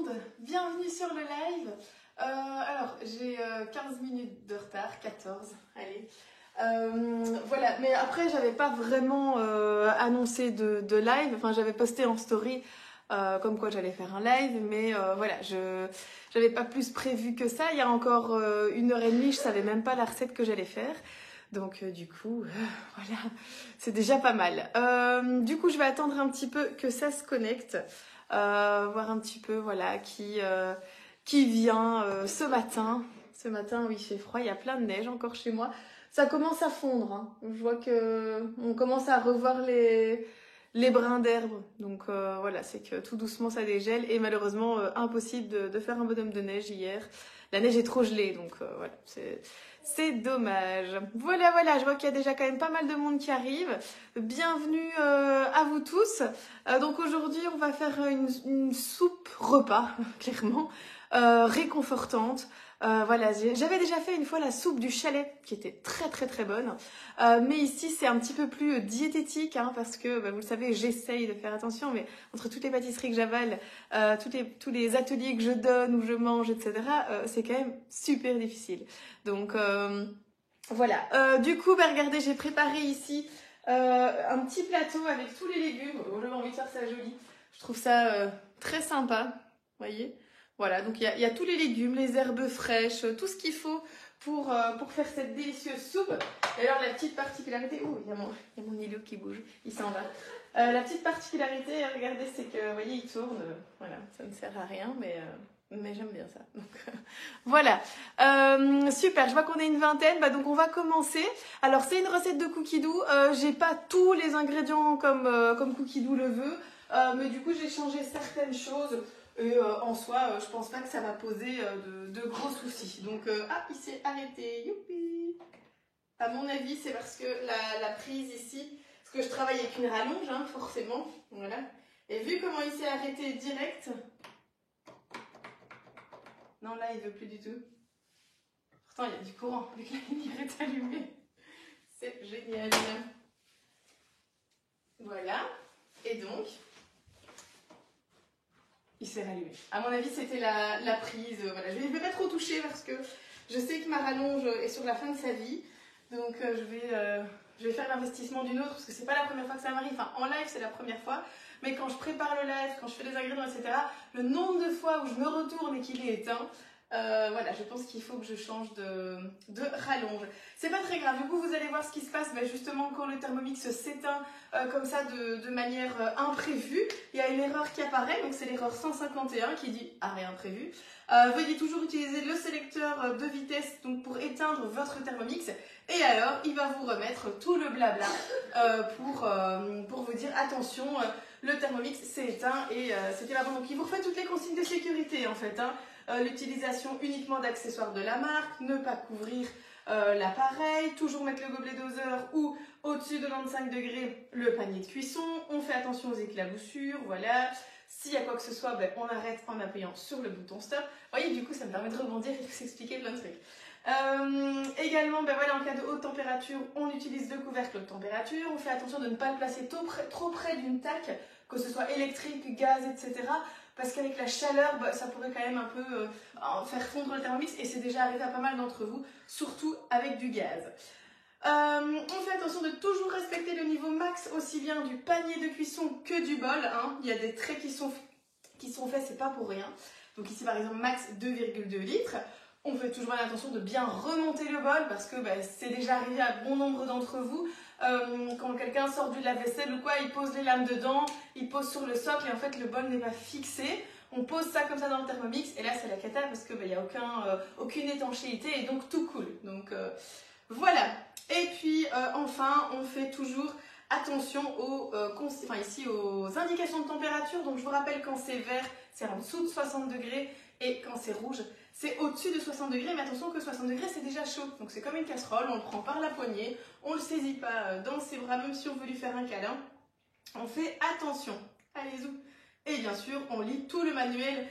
monde, bienvenue sur le live. Alors j'ai 15 minutes de retard, 14, allez. Voilà, mais après j'avais pas vraiment annoncé de live, enfin j'avais posté en story comme quoi j'allais faire un live, mais voilà, j'avais pas plus prévu que ça. Il y a encore 1h30, je savais même pas la recette que j'allais faire. Donc du coup, voilà, c'est déjà pas mal. Du coup, je vais attendre un petit peu que ça se connecte, voir un petit peu, voilà, qui vient ce matin. Ce matin, oui, il fait froid, il y a plein de neige encore chez moi. Ça commence à fondre, hein. Je vois que on commence à revoir les brins d'herbe. Donc voilà, c'est que tout doucement ça dégèle et malheureusement impossible de faire un bonhomme de neige hier. La neige est trop gelée, donc voilà, c'est dommage. Voilà, voilà, je vois qu'il y a déjà quand même pas mal de monde qui arrive. Bienvenue à vous tous. Donc aujourd'hui, on va faire une soupe repas, clairement, réconfortante. Voilà, j'avais déjà fait une fois la soupe du chalet qui était très bonne, mais ici c'est un petit peu plus diététique, hein, parce que vous le savez, j'essaye de faire attention, mais entre toutes les pâtisseries que j'avale, tous les ateliers que je donne ou je mange, etc., c'est quand même super difficile. Donc voilà, du coup regardez, j'ai préparé ici un petit plateau avec tous les légumes. J'avais envie de faire ça joli, je trouve ça très sympa, vous voyez. Voilà, donc il y a tous les légumes, les herbes fraîches, tout ce qu'il faut pour faire cette délicieuse soupe. Et alors la petite particularité, oh, il y a mon îlot qui bouge, il s'en va. La petite particularité, regardez, c'est que, vous voyez, il tourne, voilà, ça ne sert à rien, mais j'aime bien ça. Donc voilà, super, je vois qu'on est une vingtaine, donc on va commencer. Alors c'est une recette de Cookie Dough, j'ai pas tous les ingrédients comme Cookie Dough le veut, mais du coup j'ai changé certaines choses. Et en soi, je pense pas que ça va poser de gros soucis. Donc, il s'est arrêté, youpi! À mon avis, c'est parce que la prise ici, parce que je travaille avec une rallonge, hein, forcément, voilà. Et vu comment il s'est arrêté direct, non, là, il veut plus du tout. Pourtant, il y a du courant, vu que la lumière est allumée. C'est génial. Voilà. Et donc, il s'est rallumé. À mon avis, c'était la prise. Voilà. Je ne vais pas trop toucher parce que je sais que ma rallonge est sur la fin de sa vie. Donc, je vais faire l'investissement d'une autre parce que c'est pas la première fois que ça m'arrive. Enfin, en live, c'est la première fois. Mais quand je prépare le live, quand je fais les ingrédients, etc., le nombre de fois où je me retourne et qu'il est éteint, voilà, je pense qu'il faut que je change de rallonge. C'est pas très grave, du coup vous allez voir ce qui se passe justement quand le Thermomix s'éteint comme ça de manière imprévue. Il y a une erreur qui apparaît, donc c'est l'erreur 151 qui dit « Arrêt imprévu ». Veuillez toujours utiliser le sélecteur de vitesse donc pour éteindre votre Thermomix et alors il va vous remettre tout le blabla pour vous dire attention, le Thermomix s'est éteint et c'était là-bas. Donc il vous refait toutes les consignes de sécurité en fait, hein. L'utilisation uniquement d'accessoires de la marque, ne pas couvrir l'appareil, toujours mettre le gobelet doseur ou au-dessus de 95 degrés le panier de cuisson, on fait attention aux éclaboussures, voilà. S'il y a quoi que ce soit, on arrête en appuyant sur le bouton stop. Vous voyez, du coup, ça me permet de rebondir et de vous expliquer plein de trucs. Également, voilà, en cas de haute température, on utilise le couvercle haute température. On fait attention de ne pas le placer trop près d'une taque, que ce soit électrique, gaz, etc. Parce qu'avec la chaleur, ça pourrait quand même un peu faire fondre le Thermomix. Et c'est déjà arrivé à pas mal d'entre vous, surtout avec du gaz. On fait attention de toujours respecter le niveau max aussi bien du panier de cuisson que du bol, hein. Il y a des traits qui sont faits, c'est pas pour rien. Donc ici par exemple max 2,2 litres. On fait toujours attention de bien remonter le bol parce que c'est déjà arrivé à bon nombre d'entre vous. Quand quelqu'un sort du lave-vaisselle ou quoi, il pose les lames dedans, il pose sur le socle et en fait le bol n'est pas fixé. On pose ça comme ça dans le Thermomix et là c'est la cata parce que il n'y a aucune étanchéité et donc tout coule. Donc voilà. Et puis enfin, on fait toujours attention aux indications de température. Donc je vous rappelle, quand c'est vert, c'est en dessous de 60 degrés et quand c'est rouge, c'est au-dessus de 60 degrés. Mais attention que 60 degrés, c'est déjà chaud. Donc c'est comme une casserole, on le prend par la poignée, on ne le saisit pas dans ses bras, même si on veut lui faire un câlin. On fait attention. Allez-y. Et bien sûr, on lit tout le manuel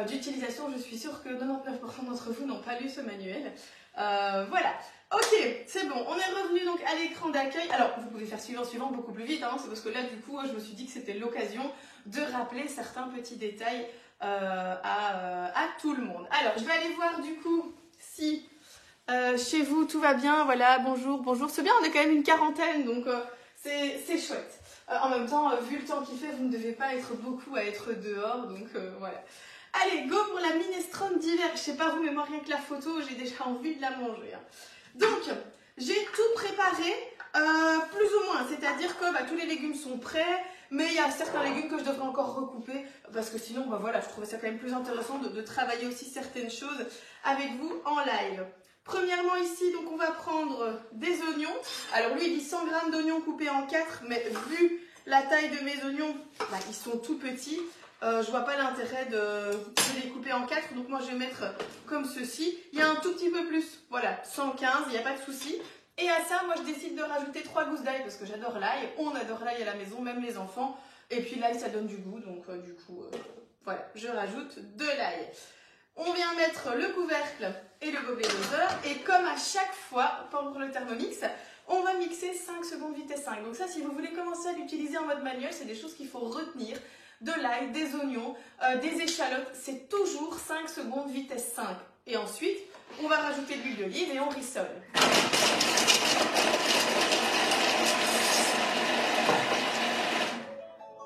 d'utilisation. Je suis sûre que 99% d'entre vous n'ont pas lu ce manuel. Voilà. Ok, c'est bon, on est revenu donc à l'écran d'accueil. Alors, vous pouvez faire suivant beaucoup plus vite, hein, c'est parce que là, du coup, je me suis dit que c'était l'occasion de rappeler certains petits détails à tout le monde. Alors, je vais aller voir du coup si chez vous tout va bien. Voilà, bonjour, bonjour. C'est bien, on est quand même une quarantaine, donc c'est chouette. En même temps, vu le temps qu'il fait, vous ne devez pas être beaucoup à être dehors, donc voilà. Allez, go pour la minestrone d'hiver. Je sais pas vous, mais moi rien que la photo, j'ai déjà envie de la manger. Hein. Donc, j'ai tout préparé, plus ou moins. C'est-à-dire que tous les légumes sont prêts, mais il y a certains légumes que je devrais encore recouper, parce que sinon, voilà, je trouvais ça quand même plus intéressant de travailler aussi certaines choses avec vous en live. Premièrement ici, donc on va prendre des oignons. Alors lui, il dit 100 g d'oignons coupés en 4, mais vu la taille de mes oignons, ils sont tout petits. Je vois pas l'intérêt de les couper en 4, donc moi je vais mettre comme ceci. Il y a un tout petit peu plus, voilà, 115, il n'y a pas de souci. Et à ça, moi je décide de rajouter 3 gousses d'ail parce que j'adore l'ail. On adore l'ail à la maison, même les enfants. Et puis l'ail, ça donne du goût, donc voilà, je rajoute de l'ail. On vient mettre le couvercle et le gobelet doseur. Et comme à chaque fois, pour le Thermomix, on va mixer 5 secondes vitesse 5. Donc ça, si vous voulez commencer à l'utiliser en mode manuel, c'est des choses qu'il faut retenir. De l'ail, des oignons, des échalotes, c'est toujours 5 secondes vitesse 5. Et ensuite, on va rajouter de l'huile d'olive et on rissole.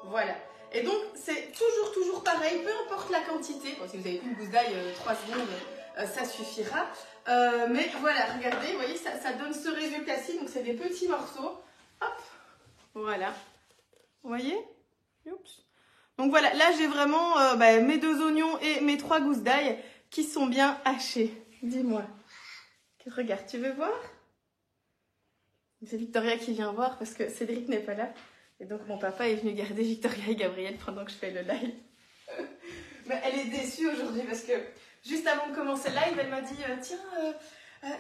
Voilà. Et donc, c'est toujours pareil, peu importe la quantité. Bon, si vous avez une gousse d'ail, 3 secondes, ça suffira. Mais voilà, regardez, vous voyez, ça donne ce résultat-ci. Donc, c'est des petits morceaux. Hop, voilà. Vous voyez? Oups. Donc voilà, là j'ai vraiment mes 2 oignons et mes 3 gousses d'ail qui sont bien hachées. Dis-moi. Regarde, tu veux voir? C'est Victoria qui vient voir parce que Cédric n'est pas là. Et donc mon papa est venu garder Victoria et Gabriel pendant que je fais le live. Mais elle est déçue aujourd'hui parce que juste avant de commencer le live, elle m'a dit tiens,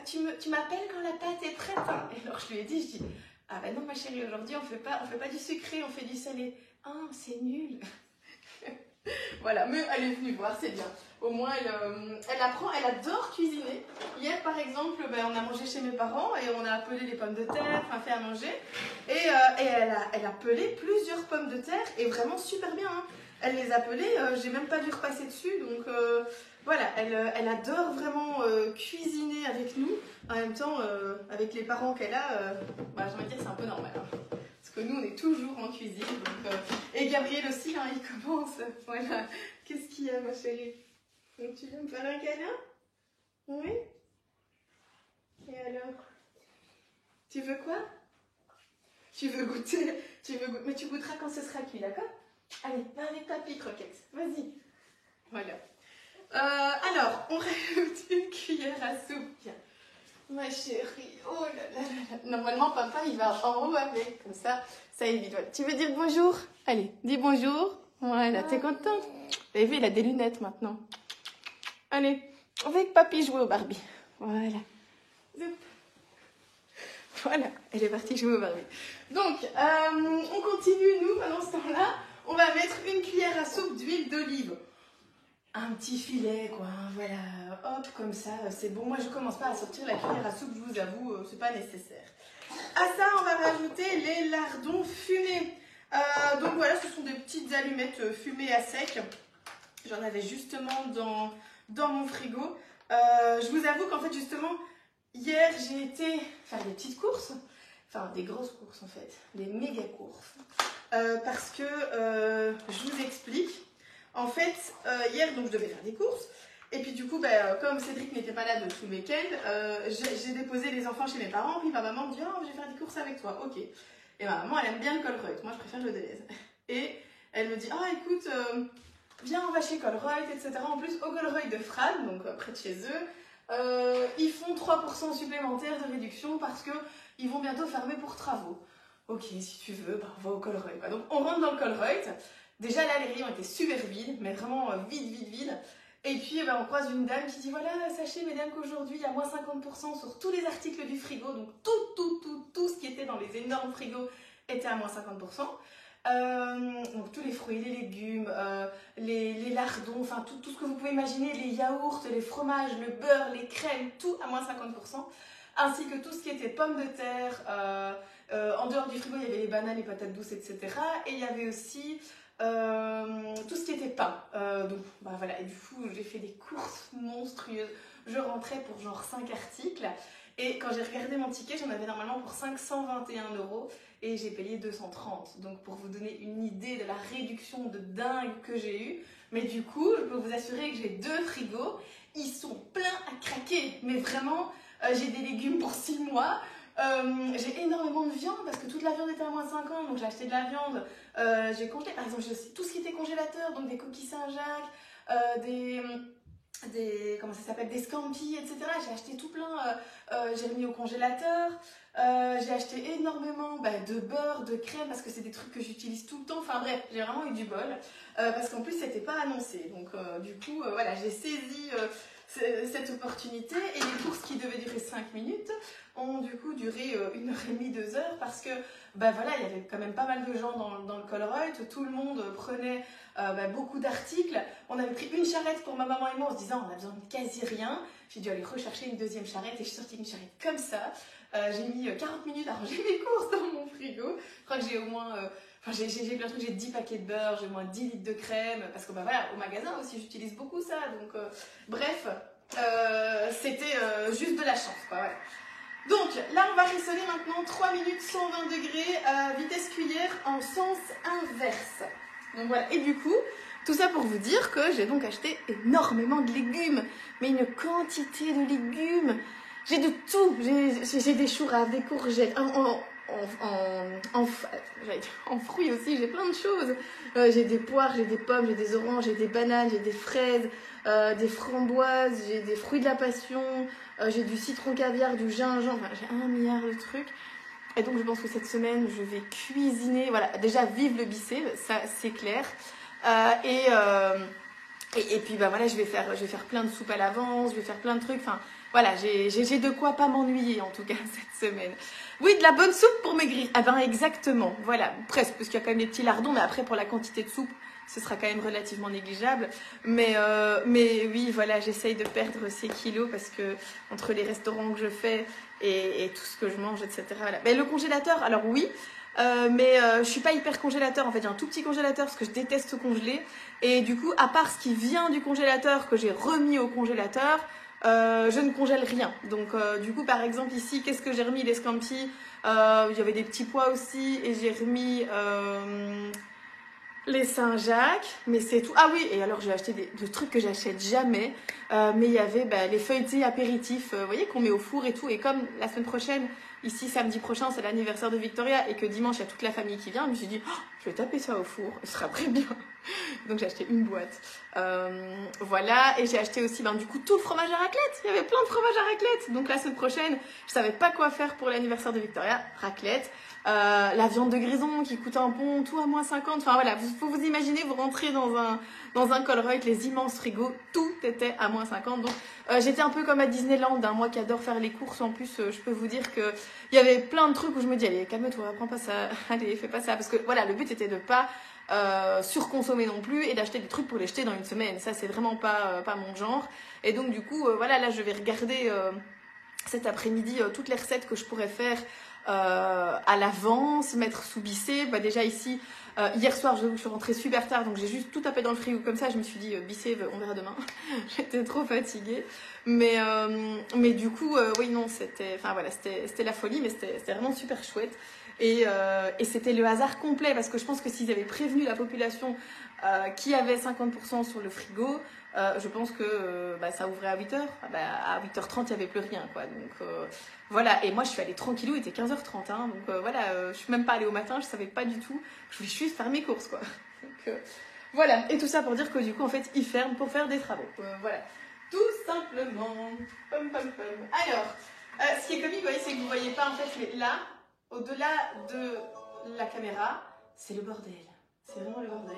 tu m'appelles quand la pâte est prête hein. Et alors je lui ai dit, ah ben non ma chérie, aujourd'hui on fait pas du sucré, on fait du salé. Ah, c'est nul. Voilà, mais elle est venue voir, c'est bien. Au moins, elle apprend, elle adore cuisiner. Hier, par exemple, on a mangé chez mes parents et on a appelé les pommes de terre, enfin fait à manger. Et elle a pelé plusieurs pommes de terre et vraiment super bien. Hein. Elle les a pelées, j'ai même pas dû repasser dessus. Donc voilà, elle adore vraiment cuisiner avec nous. En même temps, avec les parents qu'elle a, j'ai envie de dire c'est un peu normal. Hein. Parce que nous, on est toujours en cuisine. Donc, et Gabriel aussi, hein, il commence. Voilà. Qu'est-ce qu'il y a, ma chérie? Donc, tu veux me faire un câlin? Oui? Et alors? Tu veux quoi? Tu veux goûter? Mais tu goûteras quand ce sera cuit, d'accord? Allez, va avec papy, croquette. Vas-y. Voilà. Alors, on rajoute une cuillère à soupe. Tiens. Ma chérie, oh là là là là. Normalement, papa, il va en haut avec, comme ça évite. Voilà. Tu veux dire bonjour? Allez, dis bonjour. Voilà, t'es contente? Vous avez vu, il a des lunettes maintenant. Allez, avec papy jouer au Barbie. Voilà. Voilà, elle est partie jouer au Barbie. Donc, on continue, nous, pendant ce temps-là. On va mettre une cuillère à soupe d'huile d'olive. Un petit filet, quoi, voilà, hop, comme ça, c'est bon. Moi, je commence pas à sortir la cuillère à soupe, je vous avoue, c'est pas nécessaire. À ça, on va rajouter les lardons fumés. Donc voilà, ce sont des petites allumettes fumées à sec. J'en avais justement dans mon frigo. Je vous avoue qu'en fait, justement, hier, j'ai été faire des petites courses. Enfin, des grosses courses, en fait. Des méga courses. Parce que, je vous explique. En fait, hier, donc, je devais faire des courses. Et puis, du coup, comme Cédric n'était pas là de tout le week-end, j'ai déposé les enfants chez mes parents. Puis ma maman me dit « Oh, je vais faire des courses avec toi. » Ok. Et ma maman, elle aime bien le Colruyt. Moi, je préfère le Delhaize. Et elle me dit « Ah, écoute, viens, on va chez Colruyt, etc. » En plus, au Colruyt de Frade, donc près de chez eux, ils font 3% supplémentaires de réduction parce qu'ils vont bientôt fermer pour travaux. Ok, si tu veux, on va au Colruyt. Donc, on rentre dans le Colruyt. Déjà là, les rayons étaient super vides, mais vraiment vides. Et puis on croise une dame qui dit voilà, sachez mesdames qu'aujourd'hui il y a moins 50% sur tous les articles du frigo, donc tout ce qui était dans les énormes frigos était à moins 50%. Donc tous les fruits, les légumes, les lardons, enfin tout ce que vous pouvez imaginer, les yaourts, les fromages, le beurre, les crèmes, tout à moins 50%. Ainsi que tout ce qui était pommes de terre. En dehors du frigo, il y avait les bananes, les patates douces, etc. Et il y avait aussi tout ce qui était pain. Donc bah, voilà, et du coup j'ai fait des courses monstrueuses. Je rentrais pour genre 5 articles et quand j'ai regardé mon ticket, j'en avais normalement pour 521 € et j'ai payé 230. Donc pour vous donner une idée de la réduction de dingue que j'ai eue. Mais du coup, je peux vous assurer que j'ai 2 frigos. Ils sont pleins à craquer. Mais vraiment, j'ai des légumes pour 6 mois. J'ai énormément de viande parce que toute la viande était à -50, donc j'ai acheté de la viande. J'ai congelé, par exemple, tout ce qui était congélateur, donc des coquilles Saint-Jacques, comment ça s'appelle, des scampi, etc. J'ai acheté tout plein, j'ai remis au congélateur. J'ai acheté énormément de beurre, de crème, parce que c'est des trucs que j'utilise tout le temps. Enfin bref, j'ai vraiment eu du bol, parce qu'en plus, c'était pas annoncé. Donc du coup, voilà, j'ai saisi cette opportunité et les courses qui devaient durer 5 minutes ont du coup duré 1h30, 2 heures parce que voilà, il y avait quand même pas mal de gens dans le Colruyt, tout le monde prenait beaucoup d'articles. On avait pris une charrette pour ma maman et moi en se disant on a besoin de quasi rien. J'ai dû aller rechercher une deuxième charrette et je suis sortie une charrette comme ça. J'ai mis 40 minutes à ranger mes courses dans mon frigo. Je crois que j'ai au moins j'ai plein de trucs, j'ai 10 paquets de beurre, j'ai au moins 10 litres de crème, parce que voilà, au magasin aussi j'utilise beaucoup ça, donc bref, c'était juste de la chance, quoi, voilà. Donc là on va rissonner maintenant 3 minutes 120 degrés, vitesse cuillère en sens inverse. Donc voilà, et du coup, tout ça pour vous dire que j'ai donc acheté énormément de légumes, mais une quantité de légumes. J'ai de tout, j'ai des choux raves, des courgettes, en fruits aussi, j'ai plein de choses. J'ai des poires, j'ai des pommes, j'ai des oranges, j'ai des bananes, j'ai des fraises, des framboises, j'ai des fruits de la passion, j'ai du citron caviar, du gingembre, enfin, j'ai 1 milliard de trucs. Et donc je pense que cette semaine, je vais cuisiner, voilà, déjà vive le Bicé, ça c'est clair. Et puis voilà, je vais faire plein de soupes à l'avance, je vais faire plein de trucs, enfin voilà, j'ai de quoi pas m'ennuyer en tout cas cette semaine. Oui, de la bonne soupe pour maigrir. Ah ben exactement, voilà, presque, parce qu'il y a quand même des petits lardons, mais après pour la quantité de soupe, ce sera quand même relativement négligeable. Mais oui, voilà, j'essaye de perdre ces kilos parce que entre les restaurants que je fais et tout ce que je mange, etc. Voilà. Mais le congélateur, alors oui, mais je suis pas hyper congélateur en fait, j'ai un tout petit congélateur parce que je déteste congeler. Et du coup, à part ce qui vient du congélateur que j'ai remis au congélateur, je ne congèle rien. Donc du coup, par exemple ici, qu'est-ce que j'ai remis? Les scampi, il y avait des petits pois aussi et j'ai remis les Saint-Jacques, mais c'est tout. Ah oui, et alors j'ai acheté des trucs que j'achète jamais, mais il y avait les feuilletés apéritifs, vous voyez, qu'on met au four et tout. Et comme la semaine prochaine, ici samedi prochain, c'est l'anniversaire de Victoria et que dimanche il y a toute la famille qui vient, je me suis dit, oh, je vais taper ça au four, ce sera très bien. Donc j'ai acheté une boîte. Voilà, et j'ai acheté aussi du coup tout le fromage à raclette. Il y avait plein de fromage à raclette. Donc la semaine prochaine, je savais pas quoi faire pour l'anniversaire de Victoria, raclette. La viande de grison qui coûte un pont, tout à -50. Enfin voilà, faut vous imaginer, vous rentrez dans un Colruyt, les immenses frigos, tout était à -50. Donc j'étais un peu comme à Disneyland, moi qui adore faire les courses. En plus, je peux vous dire que il y avait plein de trucs où je me dis allez, calme-toi, prends pas ça, allez, fais pas ça, parce que voilà, le but était de pas surconsommer non plus et d'acheter des trucs pour les jeter dans une semaine. Ça c'est vraiment pas mon genre. Et donc du coup, voilà, là je vais regarder cet après-midi toutes les recettes que je pourrais faire à l'avance, mettre sous Bicé. Déjà ici, hier soir, je suis rentrée super tard, donc j'ai juste tout tapé dans le frigo comme ça. Je me suis dit, Bicé, on verra demain. J'étais trop fatiguée. Mais du coup, oui, non, c'était la folie, mais c'était vraiment super chouette. Et c'était le hasard complet, parce que je pense que s'ils avaient prévenu la population qui avait 50% sur le frigo, je pense que ça ouvrait à 8h. À 8h30, il n'y avait plus rien, quoi. Donc voilà, et moi je suis allée tranquillou, il était 15h30, hein, donc voilà, je suis même pas allée au matin, je savais pas du tout, je voulais juste faire mes courses, quoi. Donc voilà, et tout ça pour dire que du coup, en fait, ils ferment pour faire des travaux. Voilà, tout simplement. Pom, pom, pom. Alors, ce qui est comique, vous voyez, c'est que vous voyez pas, en fait, mais là, au-delà de la caméra, c'est le bordel. C'est vraiment le bordel.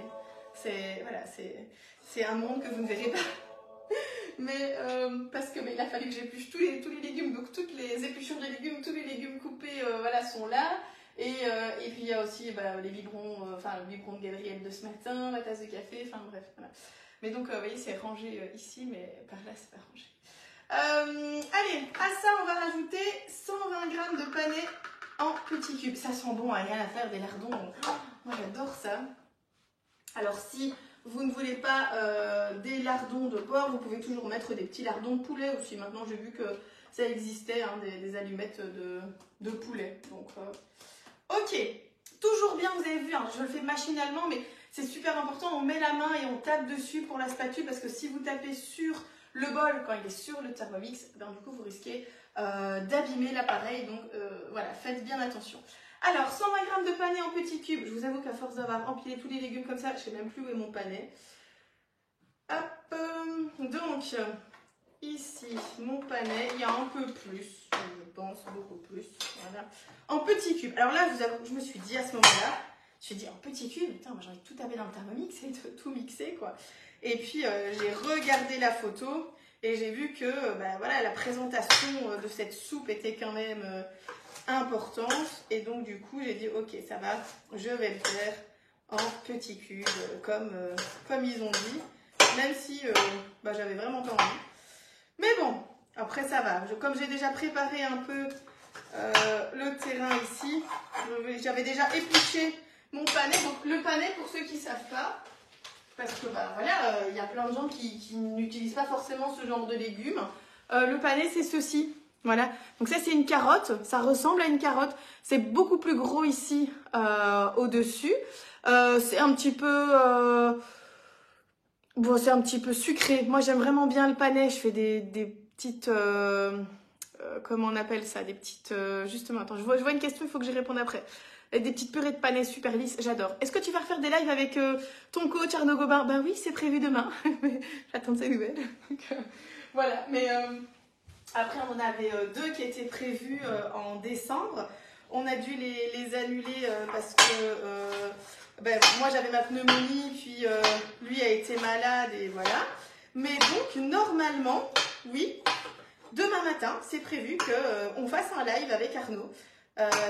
C'est un monde que vous ne verrez pas. Mais parce que il a fallu que j'épluche tous les légumes, donc toutes les épluchures de légumes, tous les légumes coupés voilà, sont là. Et puis il y a aussi les biberons, le biberon de Gabriel de ce matin, la tasse de café, enfin bref. Voilà. Mais donc vous voyez, c'est rangé ici, mais par là c'est pas rangé. Allez, à ça on va rajouter 120 g de panais en petits cubes. Ça sent bon, rien à faire, des lardons. Oh, moi j'adore ça. Alors si vous ne voulez pas des lardons de porc, vous pouvez toujours mettre des petits lardons de poulet aussi. Maintenant j'ai vu que ça existait, hein, des allumettes de poulet. Donc ok, toujours bien, vous avez vu, hein, je le fais machinalement, mais c'est super important, on met la main et on tape dessus pour la spatule, parce que si vous tapez sur le bol quand il est sur le Thermomix, ben, du coup vous risquez d'abîmer l'appareil, donc voilà, faites bien attention. Alors, 120 g de panais en petits cubes. Je vous avoue qu'à force d'avoir empilé tous les légumes comme ça, je ne sais même plus où est mon panais. Hop, donc, ici, mon panais, il y a un peu plus, je pense, beaucoup plus. Voilà. En petits cubes. Alors là, je vous avoue, je me suis dit à ce moment-là, je me suis dit, en petits cubes, putain, moi j'ai envie de tout taper dans le Thermomix et de tout mixer, quoi. Et puis, j'ai regardé la photo et j'ai vu que bah, voilà, la présentation de cette soupe était quand même importante. Et donc, du coup, j'ai dit, ok, ça va, je vais le faire en petits cubes, comme ils ont dit. Même si bah, j'avais vraiment pas envie. Mais bon, après ça va. Comme j'ai déjà préparé un peu le terrain ici, j'avais déjà épluché mon panais. Donc le panais, pour ceux qui ne savent pas, parce que bah, voilà, il y a plein de gens qui n'utilisent pas forcément ce genre de légumes. Le panais, c'est ceci. Voilà. Donc ça, c'est une carotte. Ça ressemble à une carotte. C'est beaucoup plus gros ici au-dessus. C'est un petit peu... Bon, c'est un petit peu sucré. Moi, j'aime vraiment bien le panais. Je fais des petites... comment on appelle ça? Des petites... justement, attends, je vois une question, il faut que j'y réponde après. Des petites purées de panais super lisses, j'adore. Est-ce que tu vas refaire des lives avec ton coach Arnaud Gobin? Ben oui, c'est prévu demain. J'attends de ses nouvelles. Donc, voilà, mais après, on en avait deux qui étaient prévus en décembre. On a dû les annuler parce que... ben, moi j'avais ma pneumonie, puis lui a été malade et voilà. Mais donc normalement, oui, demain matin, c'est prévu qu'on fasse un live avec Arnaud.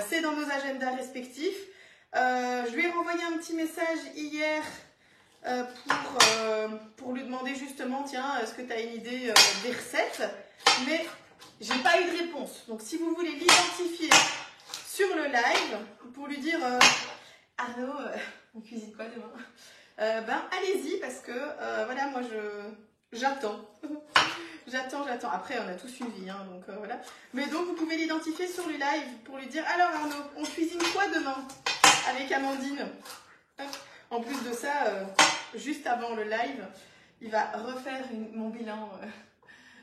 C'est dans nos agendas respectifs. Je lui ai renvoyé un petit message hier pour lui demander justement, tiens, est-ce que tu as une idée des recettes? Mais j'ai pas eu de réponse. Donc si vous voulez l'identifier sur le live, pour lui dire... Arnaud, on cuisine quoi demain? Ben allez-y parce que voilà, moi j'attends. j'attends. Après, on a tous une vie, hein, donc voilà. Mais donc vous pouvez l'identifier sur le live pour lui dire, alors Arnaud, on cuisine quoi demain avec Amandine? En plus de ça, juste avant le live, il va refaire mon bilan.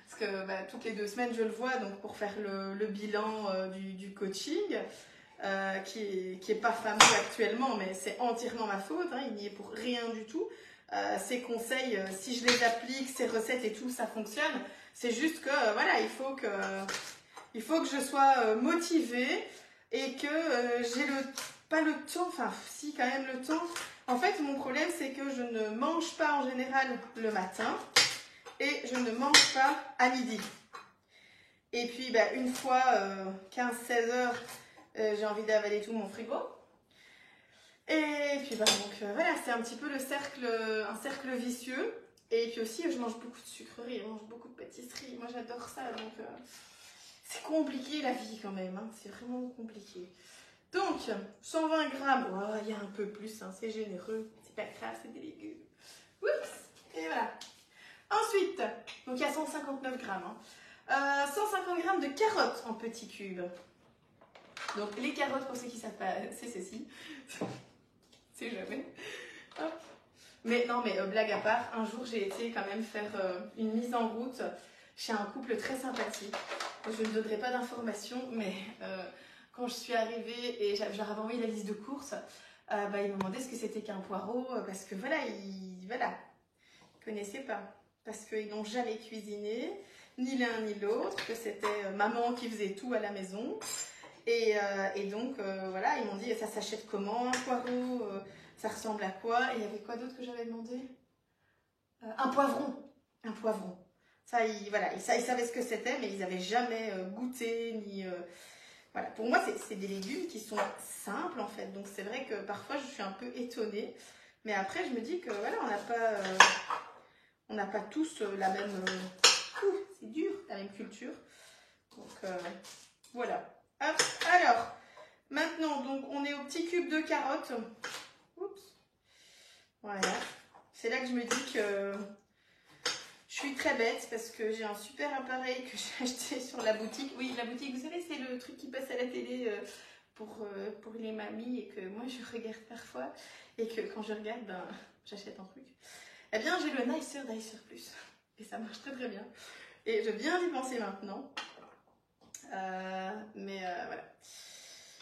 Parce que bah, toutes les 2 semaines, je le vois, donc pour faire le bilan du coaching. Qui est pas fameux actuellement, mais c'est entièrement ma faute, hein, il n'y est pour rien du tout. Ces conseils, si je les applique, ces recettes et tout, ça fonctionne. C'est juste que, voilà, il faut que je sois motivée et que j'ai pas le temps, enfin, si, quand même le temps. En fait, mon problème, c'est que je ne mange pas en général le matin et je ne mange pas à midi. Et puis, bah, une fois 15-16 heures, j'ai envie d'avaler tout mon frigo. Et puis bah, donc voilà, c'est un petit peu un cercle vicieux. Et puis aussi, je mange beaucoup de sucreries, je mange beaucoup de pâtisseries. Moi, j'adore ça. Donc c'est compliqué la vie quand même. Hein, c'est vraiment compliqué. Donc, 120 grammes. Oh, il y a un peu plus, hein, c'est généreux. C'est pas grave, c'est des légumes. Oups. Et voilà. Ensuite, donc il y a 159 grammes. Hein. 150 grammes de carottes en petits cubes. Donc les carottes, pour ceux qui ne savent pas, c'est ceci. C'est jamais. Hop. Mais non, mais blague à part, un jour j'ai été quand même faire une mise en route chez un couple très sympathique. Je ne donnerai pas d'informations, mais quand je suis arrivée et j'avais envoyé la liste de courses, bah, ils me demandaient ce que c'était qu'un poireau, parce que voilà, ils connaissaient pas. Parce qu'ils n'ont jamais cuisiné, ni l'un ni l'autre, que c'était maman qui faisait tout à la maison. Et donc, voilà, ils m'ont dit, ça s'achète comment, un poireau, ça ressemble à quoi? Et il y avait quoi d'autre que j'avais demandé? Un poivron. Un poivron. Ça, voilà, ils savaient ce que c'était, mais ils n'avaient jamais goûté, ni... voilà, pour moi, c'est des légumes qui sont simples, en fait. Donc, c'est vrai que parfois, je suis un peu étonnée. Mais après, je me dis que, voilà, on n'a pas tous la même... c'est dur, la même culture. Donc, voilà. Hop. Alors, maintenant, donc, on est au petit cube de carottes. Oups. Voilà. C'est là que je me dis que je suis très bête parce que j'ai un super appareil que j'ai acheté sur la boutique. Oui, la boutique, vous savez, c'est le truc qui passe à la télé pour les mamies et que moi je regarde parfois. Et que quand je regarde, ben, j'achète un truc. Eh bien, j'ai le Nicer Dicer Plus. Et ça marche très très bien. Et je viens d'y penser maintenant. Voilà.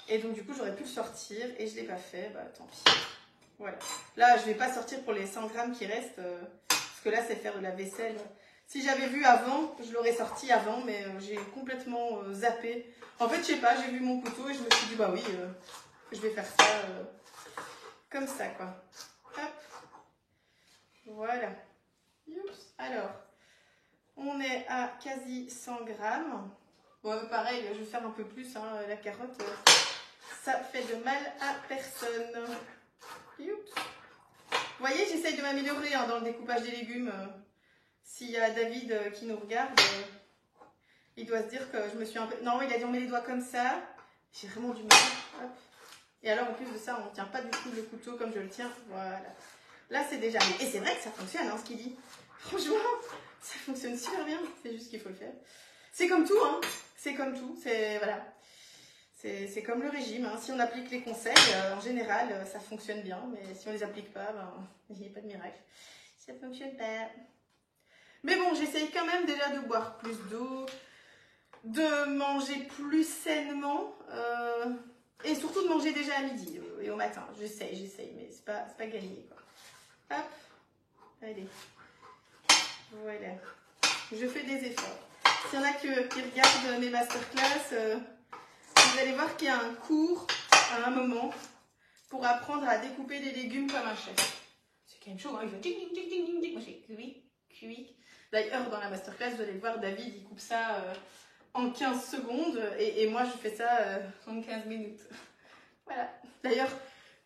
Et donc du coup j'aurais pu le sortir et je ne l'ai pas fait, bah tant pis. Voilà. Là je ne vais pas sortir pour les 100 grammes qui restent, parce que là c'est faire de la vaisselle. Si j'avais vu avant, je l'aurais sorti avant, mais j'ai complètement zappé. En fait je sais pas, j'ai vu mon couteau et je me suis dit bah oui, je vais faire ça comme ça quoi. Hop. Voilà. Youps. Alors, on est à quasi 100 grammes. Bon, pareil, je vais faire un peu plus, hein, la carotte, ça fait de mal à personne. Youps. Vous voyez, j'essaye de m'améliorer hein, dans le découpage des légumes. S'il y a David qui nous regarde, il doit se dire que je me suis un peu... Non, il a dit on met les doigts comme ça. J'ai vraiment du mal. Hop. Et alors, en plus de ça, on ne tient pas du tout le couteau comme je le tiens. Voilà. Là, c'est déjà... Et c'est vrai que ça fonctionne, hein, ce qu'il dit. Franchement, ça fonctionne super bien. C'est juste qu'il faut le faire. C'est comme tout, hein. C'est comme tout. C'est... Voilà. C'est comme le régime. Hein. Si on applique les conseils, en général, ça fonctionne bien. Mais si on les applique pas, ben, il n'y a pas de miracle. Ça fonctionne pas. Mais bon, j'essaye quand même déjà de boire plus d'eau, de manger plus sainement et surtout de manger déjà à midi et au matin. J'essaye, mais c'est pas gagné, quoi. Hop, allez. Voilà. Je fais des efforts. S'il y en a qui regardent mes masterclass, vous allez voir qu'il y a un cours à un moment pour apprendre à découper des légumes comme un chef. C'est quand même chaud, hein. Il fait ding ding ding ding ding. Moi j'ai cuit. D'ailleurs, dans la masterclass, vous allez voir, David, il coupe ça en 15 secondes et moi, je fais ça en 15 minutes. Voilà. D'ailleurs,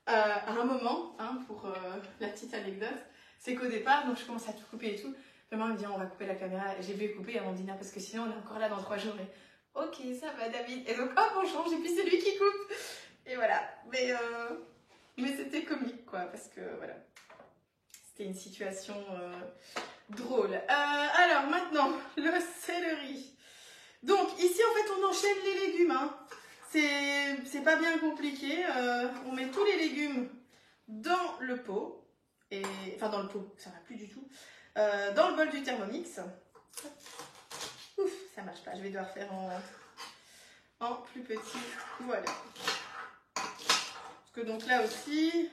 à un moment, hein, pour la petite anecdote, c'est qu'au départ, donc je commence à tout couper et tout. Maman me dit, on va couper la caméra. J'ai voulu couper avant le dîner parce que sinon, on est encore là dans 3 jours. Et, ok, ça va, David. Et donc, hop, on change et puis c'est lui qui coupe. Et voilà. Mais c'était comique, quoi, parce que voilà. C'était une situation drôle. Alors maintenant, le céleri. Donc ici en fait on enchaîne les légumes. Hein. C'est pas bien compliqué. On met tous les légumes dans le pot. Enfin dans le pot, ça va plus du tout. Dans le bol du Thermomix. Ouf, ça marche pas. Je vais devoir faire en plus petit. Voilà. Parce que donc là aussi...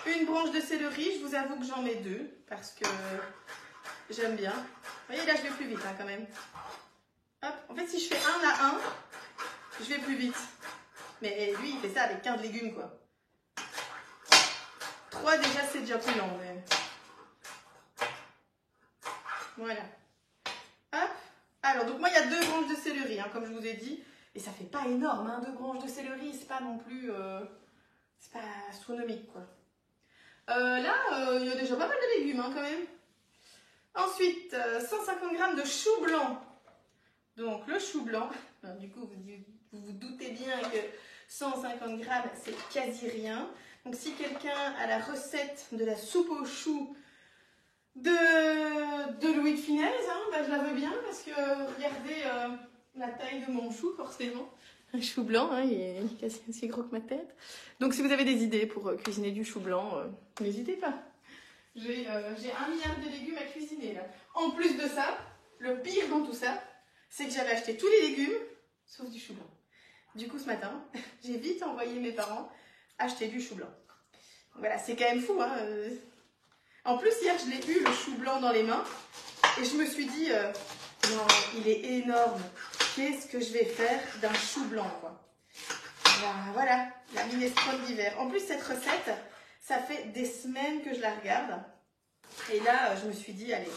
Une branche de céleri, je vous avoue que j'en mets 2 parce que j'aime bien. Vous voyez, là, je vais plus vite hein, quand même. Hop. En fait, si je fais 1 à 1, je vais plus vite. Mais lui, il fait ça avec 15 légumes, quoi. 3, déjà, c'est déjà plus lent. Mais... Voilà. Hop. Alors, donc moi, il y a 2 branches de céleri, hein, comme je vous ai dit. Et ça fait pas énorme, hein, 2 branches de céleri. C'est pas non plus... c'est pas astronomique, quoi. Là, il y a déjà pas mal de légumes, hein, quand même. Ensuite, 150 g de chou blanc. Donc, le chou blanc, du coup, vous vous doutez bien que 150 g, c'est quasi rien. Donc, si quelqu'un a la recette de la soupe aux choux de Louis de Funès, hein, ben, je la veux bien parce que regardez la taille de mon chou, forcément. Un chou blanc, hein, il est quasi aussi gros que ma tête. Donc, si vous avez des idées pour cuisiner du chou blanc, n'hésitez pas. J'ai 1 milliard de légumes à cuisiner là. En plus de ça, le pire dans tout ça, c'est que j'avais acheté tous les légumes, sauf du chou blanc. Du coup, ce matin, j'ai vite envoyé mes parents acheter du chou blanc. Voilà, c'est quand même fou. Hein. En plus, hier, je l'ai eu, le chou blanc dans les mains. Et je me suis dit, non, il est énorme. Qu'est-ce que je vais faire d'un chou blanc, quoi. Voilà, la minestrone d'hiver. En plus, cette recette, ça fait des semaines que je la regarde. Et là, je me suis dit, allez,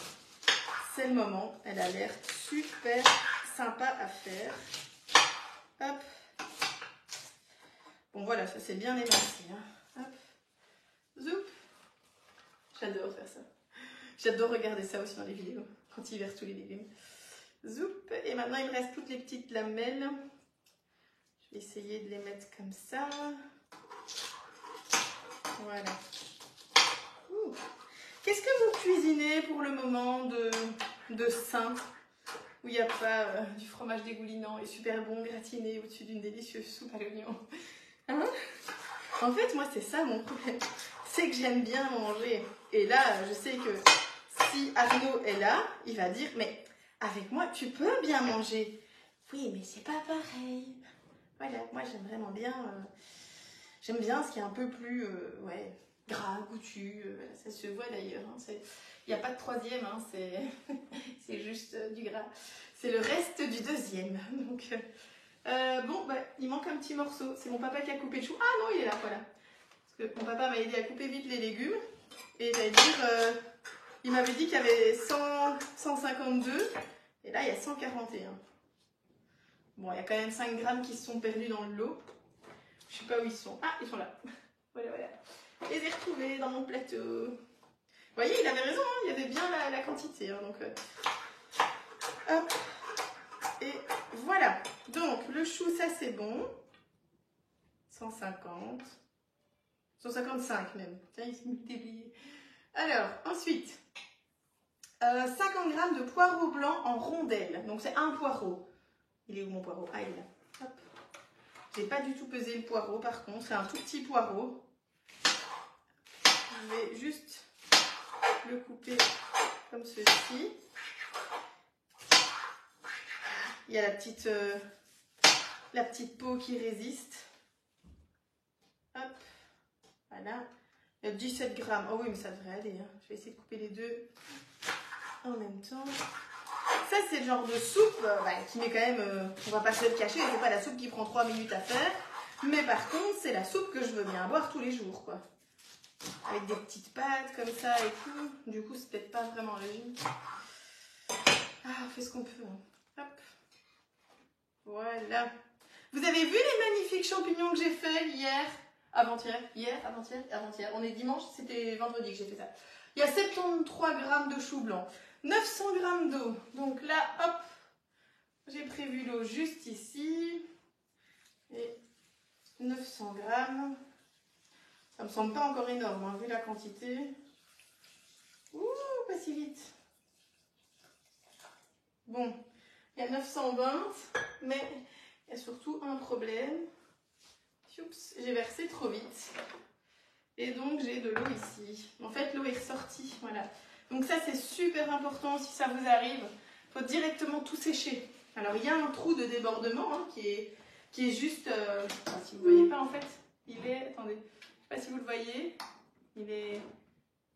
c'est le moment. Elle a l'air super sympa à faire. Hop. Bon, voilà, ça c'est bien émincé. Hein. Hop. Zoup. J'adore faire ça. J'adore regarder ça aussi dans les vidéos, quand ils versent tous les légumes. Zoup. Et maintenant, il me reste toutes les petites lamelles. Je vais essayer de les mettre comme ça. Voilà. Qu'est-ce que vous cuisinez pour le moment de sain, où il n'y a pas du fromage dégoulinant et super bon gratiné au-dessus d'une délicieuse soupe à l'oignon? Hein? En fait, moi, c'est ça mon problème. C'est que j'aime bien manger. Et là, je sais que si Arnaud est là, il va dire, mais avec moi, tu peux bien manger. Oui, mais c'est pas pareil. Voilà, moi, j'aime vraiment bien... j'aime bien ce qui est un peu plus ouais, gras, goûtu. Voilà, ça se voit d'ailleurs. Hein, il n'y a pas de troisième, hein, c'est juste du gras. C'est le reste du deuxième. Donc, bon, bah, il manque un petit morceau. C'est mon papa qui a coupé le chou. Ah non, il est là, voilà. Parce que mon papa m'a aidé à couper vite les légumes. Et j'allais dire, il m'avait dit qu'il y avait 152. Et là, il y a 141. Bon, il y a quand même 5 grammes qui se sont perdus dans le lot. Je ne sais pas où ils sont. Ah, ils sont là. Voilà, voilà. Je les ai retrouvés dans mon plateau. Vous voyez, il avait raison, hein, il y avait bien la quantité. Hein, donc, hop. Et voilà. Donc, le chou, ça c'est bon. 150. 155 même. Tiens, il s'est multiplié. Alors, ensuite, 50 grammes de poireaux blancs en rondelles. Donc, c'est un poireau. Il est où mon poireau? Ah, il est là. Hop. Je n'ai pas du tout pesé le poireau, par contre. C'est un tout petit poireau. Je vais juste le couper comme ceci. Il y a la petite peau qui résiste. Hop. Voilà. Il y a 17 grammes. Oh oui, mais ça devrait aller. Hein. Je vais essayer de couper les deux en même temps. Ça, c'est le genre de soupe qui met quand même... on va pas se le cacher, c'est pas la soupe qui prend 3 minutes à faire. Mais par contre, c'est la soupe que je veux bien boire tous les jours, quoi. Avec des petites pâtes comme ça et tout. Du coup, c'est peut-être pas vraiment logique. Ah, on fait ce qu'on peut. Hein. Hop. Voilà. Vous avez vu les magnifiques champignons que j'ai fait hier? Avant-hier, avant-hier. On est dimanche, c'était vendredi que j'ai fait ça. Il y a 73 grammes de chou blanc, 900 grammes d'eau. Donc là, hop, j'ai prévu l'eau juste ici. Et 900 grammes. Ça me semble pas encore énorme, hein, vu la quantité. Ouh, pas si vite. Bon, il y a 920, mais il y a surtout un problème. Oups, j'ai versé trop vite. Et donc, j'ai de l'eau ici. En fait, l'eau est ressortie. Voilà. Donc ça, c'est super important si ça vous arrive. Il faut directement tout sécher. Alors, il y a un trou de débordement hein, qui est juste... Enfin, si vous ne voyez pas, en fait, il est... Attendez, je ne sais pas si vous le voyez. Il est...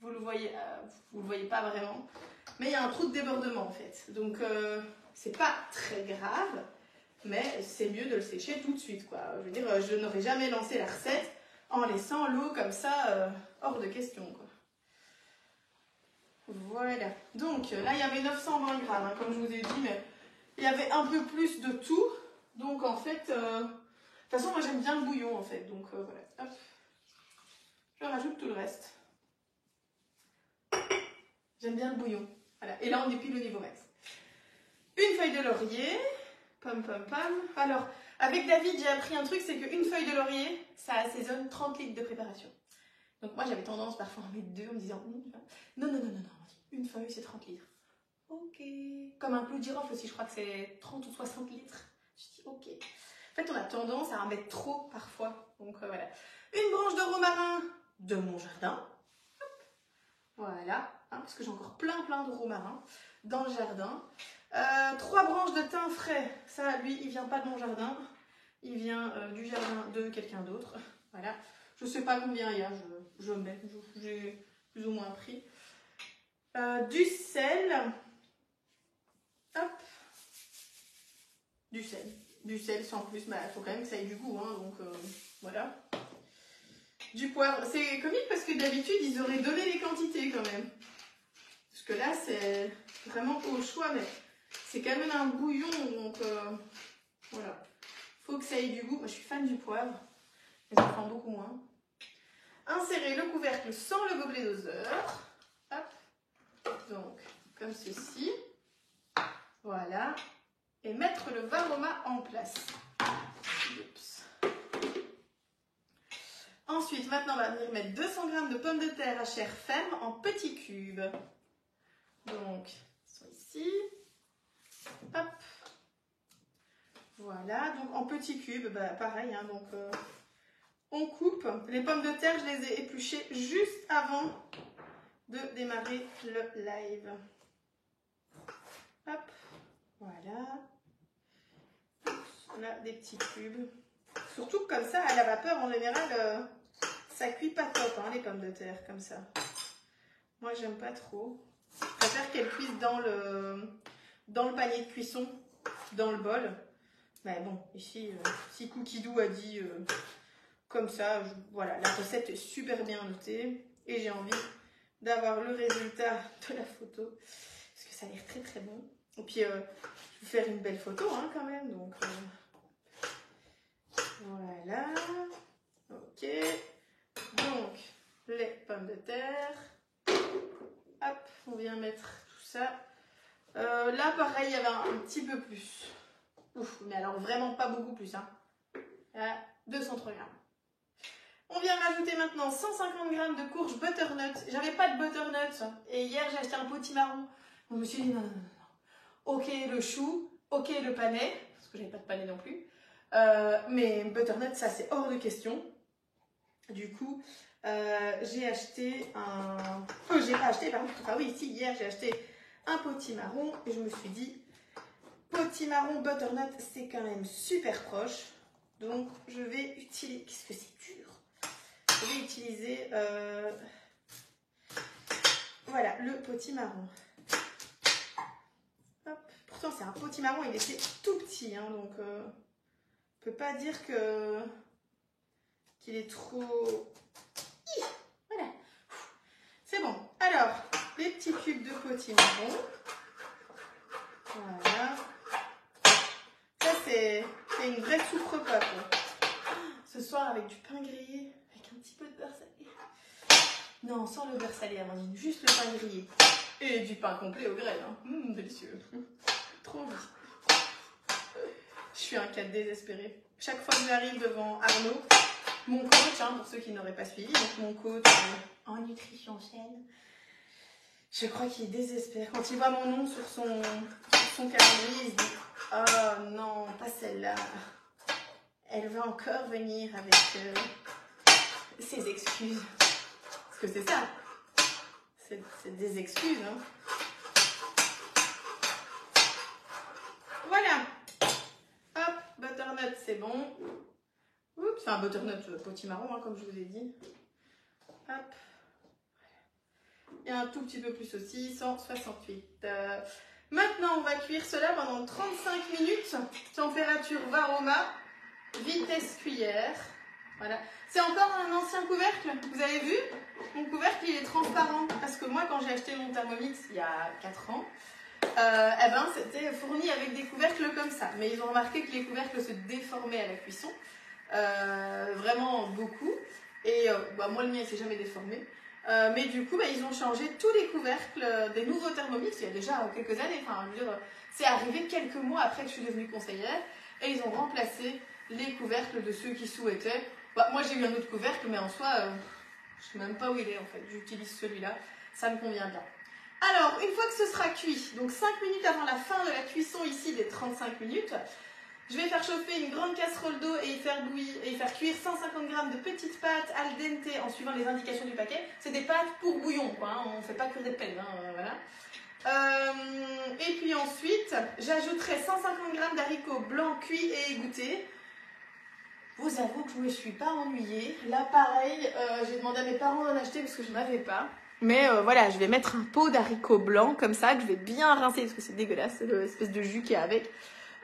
Vous le voyez pas vraiment. Mais il y a un trou de débordement, en fait. Donc, c'est pas très grave. Mais c'est mieux de le sécher tout de suite, quoi. Je veux dire, je n'aurais jamais lancé la recette en laissant l'eau comme ça hors de question, quoi. Voilà. Donc, là, il y avait 920 grammes, hein, comme je vous ai dit, mais il y avait un peu plus de tout. Donc, en fait, de toute façon, moi, j'aime bien le bouillon, en fait. Donc, voilà. Hop. Je rajoute tout le reste. J'aime bien le bouillon. Voilà. Et là, on est pile au niveau max. Une feuille de laurier. Pam, pam, pam. Alors, avec David, j'ai appris un truc, c'est qu'une feuille de laurier, ça assaisonne 30 litres de préparation. Donc moi, j'avais tendance parfois à en mettre 2 en me disant, non, une feuille, c'est 30 litres. Ok. Comme un clou de girofle aussi, je crois que c'est 30 ou 60 litres. Je dis, ok. En fait, on a tendance à en mettre trop parfois. Donc voilà. Une branche de romarin de mon jardin. Hop. Voilà. Hein, parce que j'ai encore plein de romarin dans le jardin. 3 branches de thym frais, ça lui il vient pas de mon jardin, il vient du jardin de quelqu'un d'autre, voilà, je sais pas combien il y a, je mets, j'ai plus ou moins pris, du sel, hop, du sel sans plus, mais il faut quand même que ça ait du goût, hein, donc voilà, du poivre, c'est comique parce que d'habitude ils auraient donné les quantités quand même, parce que là c'est vraiment au choix, mais c'est quand même un bouillon, donc voilà. Faut que ça ait du goût. Moi, je suis fan du poivre. Mais ça prend beaucoup moins. Insérer le couvercle sans le gobelet doseur. Hop. Donc, comme ceci. Voilà. Et mettre le varoma en place. Oups. Ensuite, Ensuite, maintenant, on va venir mettre 200 g de pommes de terre à chair ferme en petits cubes. Donc, ils sont ici. Hop. Voilà, donc en petits cubes, bah, pareil, hein, donc on coupe. Les pommes de terre, je les ai épluchées juste avant de démarrer le live. Hop, voilà. On a des petits cubes. Surtout comme ça, à la vapeur, en général, ça cuit pas top, hein, les pommes de terre, comme ça. Moi, j'aime pas trop. Je préfère qu'elles cuisent dans le panier de cuisson, dans le bol. Mais bon, ici, si Cookidoo a dit comme ça, voilà, la recette est super bien notée. Et j'ai envie d'avoir le résultat de la photo. Parce que ça a l'air très très bon. Et puis, je vais faire une belle photo, hein, quand même. Donc, voilà. Ok. Donc, les pommes de terre. Hop, on vient mettre tout ça. Là, pareil, il y avait un petit peu plus. Ouf, mais alors vraiment pas beaucoup plus. Hein. Là, 203 g. On vient rajouter maintenant 150 g de courge butternut. J'avais pas de butternut. Et hier, j'ai acheté un potimarron. Donc, je me suis dit non, non, non, non. Ok, le chou. Ok, le panais. Parce que j'avais pas de panais non plus. Mais butternut, ça, c'est hors de question. Du coup, j'ai acheté un... j'ai pas acheté, pardon. Enfin oui, si, hier, j'ai acheté un potimarron. Et je me suis dit... Potimarron butternut, c'est quand même super proche. Donc, je vais utiliser... Qu'est-ce que c'est dur. Je vais utiliser... voilà, le potimarron. Hop. Pourtant, c'est un potimarron, il était tout petit. Hein, donc, on ne peut pas dire qu'il est trop... Voilà. C'est bon. Alors, les petits cubes de potimarron. Voilà. Ça, c'est une vraie soupe repas, quoi. Ce soir, avec du pain grillé, avec un petit peu de beurre salé. Non, sans le beurre salé, Amandine, juste le pain grillé. Et du pain complet au grêle, hein. Délicieux. Trop envie. Je suis un cas désespéré. Chaque fois que j'arrive devant Arnaud, mon coach, hein, pour ceux qui n'auraient pas suivi, donc mon coach en nutrition saine, je crois qu'il désespère. Quand il voit mon nom sur son calendrier, il se dit « Oh non, pas celle-là. Elle va encore venir avec ses excuses. » Parce que c'est ça. C'est des excuses. Hein. Voilà. Hop, butternut, c'est bon. Oups, enfin butternut potimarron, hein, comme je vous ai dit. Hop. Et un tout petit peu plus aussi, 168. Maintenant, on va cuire cela pendant 35 minutes. Température Varoma, vitesse cuillère. Voilà. C'est encore un ancien couvercle. Vous avez vu? Mon couvercle, il est transparent. Parce que moi, quand j'ai acheté mon Thermomix il y a 4 ans, eh ben, c'était fourni avec des couvercles comme ça. Mais ils ont remarqué que les couvercles se déformaient à la cuisson. Vraiment beaucoup. Et bah, moi, le mien, il ne s'est jamais déformé. Mais du coup, bah, ils ont changé tous les couvercles des nouveaux Thermomix il y a déjà quelques années. Enfin, je veux dire, c'est arrivé quelques mois après que je suis devenue conseillère. Et ils ont remplacé les couvercles de ceux qui souhaitaient. Bah, moi, j'ai eu un autre couvercle, mais en soi, je ne sais même pas où il est en fait. J'utilise celui-là, ça me convient bien. Alors, une fois que ce sera cuit, donc 5 minutes avant la fin de la cuisson ici des 35 minutes, je vais faire chauffer une grande casserole d'eau et y faire cuire 150 g de petites pâtes al dente en suivant les indications du paquet. C'est des pâtes pour bouillon, quoi, hein, on ne fait pas cuire des pelles, hein, voilà. Et puis ensuite, j'ajouterai 150 g d'haricots blancs cuits et égouttés. Vous avouez que je ne me suis pas ennuyée. Là, pareil, j'ai demandé à mes parents d'en acheter parce que je n'en avais pas. Mais voilà, je vais mettre un pot d'haricots blancs comme ça, que je vais bien rincer parce que c'est dégueulasse, l'espèce de jus qu'il y a avec.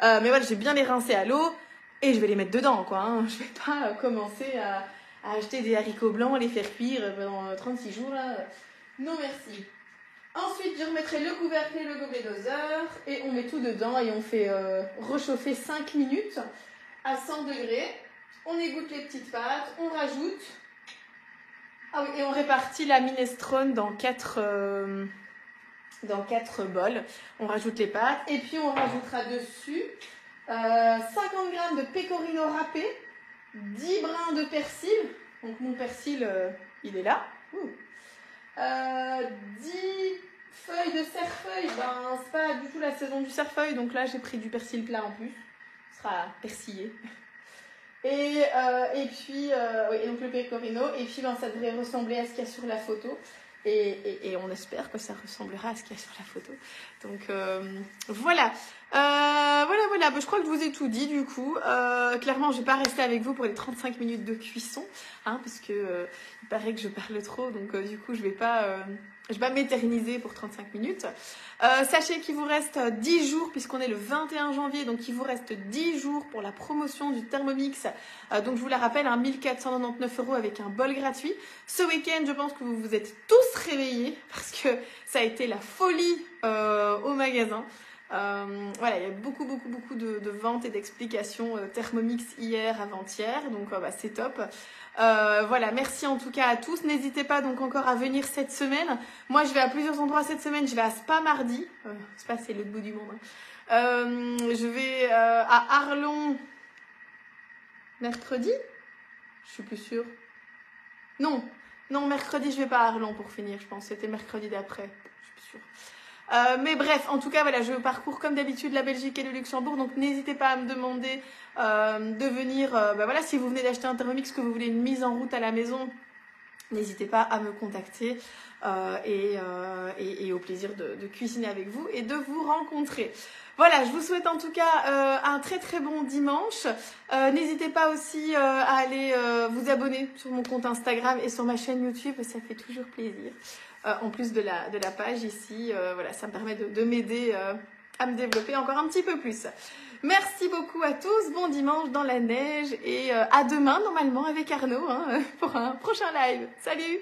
Mais voilà, je vais bien les rincer à l'eau et je vais les mettre dedans, quoi. Hein. Je ne vais pas commencer à acheter des haricots blancs, les faire cuire pendant 36 jours, là. Non, merci. Ensuite, je remettrai le couvercle et le gobelet doseur et on met tout dedans et on fait réchauffer 5 minutes à 100 degrés. On égoutte les petites pâtes, on rajoute. Ah oui, et on répartit la minestrone dans 4 bols. On rajoute les pâtes et puis on rajoutera dessus 50 g de pecorino râpé, 10 brins de persil. Donc mon persil, il est là. 10 feuilles de cerfeuil, ben c'est pas du tout la saison du cerfeuil, donc là j'ai pris du persil plat en plus. Ce sera persillé. Et puis, oui, et donc le pecorino, et puis ben, ça devrait ressembler à ce qu'il y a sur la photo. Et on espère que ça ressemblera à ce qu'il y a sur la photo. Donc voilà. Voilà. Ben, je crois que je vous ai tout dit du coup. Clairement, je ne vais pas rester avec vous pour les 35 minutes de cuisson. Hein, parce que il paraît que je parle trop. Donc du coup, je ne vais pas m'éterniser pour 35 minutes. Sachez qu'il vous reste 10 jours puisqu'on est le 21 janvier. Donc il vous reste 10 jours pour la promotion du Thermomix. Donc je vous la rappelle, 1499 € avec un bol gratuit. Ce week-end, je pense que vous vous êtes tous réveillés parce que ça a été la folie au magasin. Voilà, il y a beaucoup de ventes et d'explications Thermomix hier, avant-hier. Donc c'est top. Voilà, merci en tout cas à tous. N'hésitez pas donc encore à venir cette semaine. Moi, je vais à plusieurs endroits cette semaine. Je vais à Spa mardi. Spa, c'est l'autre bout du monde. Hein. Je vais à Arlon mercredi. Je suis plus sûre. Non, mercredi, je vais pas à Arlon pour finir, je pense. C'était mercredi d'après. Je suis plus sûre. Mais bref, en tout cas, voilà, je parcours comme d'habitude la Belgique et le Luxembourg. Donc, n'hésitez pas à me demander de venir. Voilà, si vous venez d'acheter un Thermomix, que vous voulez une mise en route à la maison, n'hésitez pas à me contacter. Et au plaisir de cuisiner avec vous et de vous rencontrer. Voilà, je vous souhaite en tout cas un très très bon dimanche. N'hésitez pas aussi à aller vous abonner sur mon compte Instagram et sur ma chaîne YouTube, ça fait toujours plaisir. En plus de la page ici, voilà, ça me permet de m'aider à me développer encore un petit peu plus. Merci beaucoup à tous, bon dimanche dans la neige et à demain normalement avec Arnaud hein, pour un prochain live. Salut!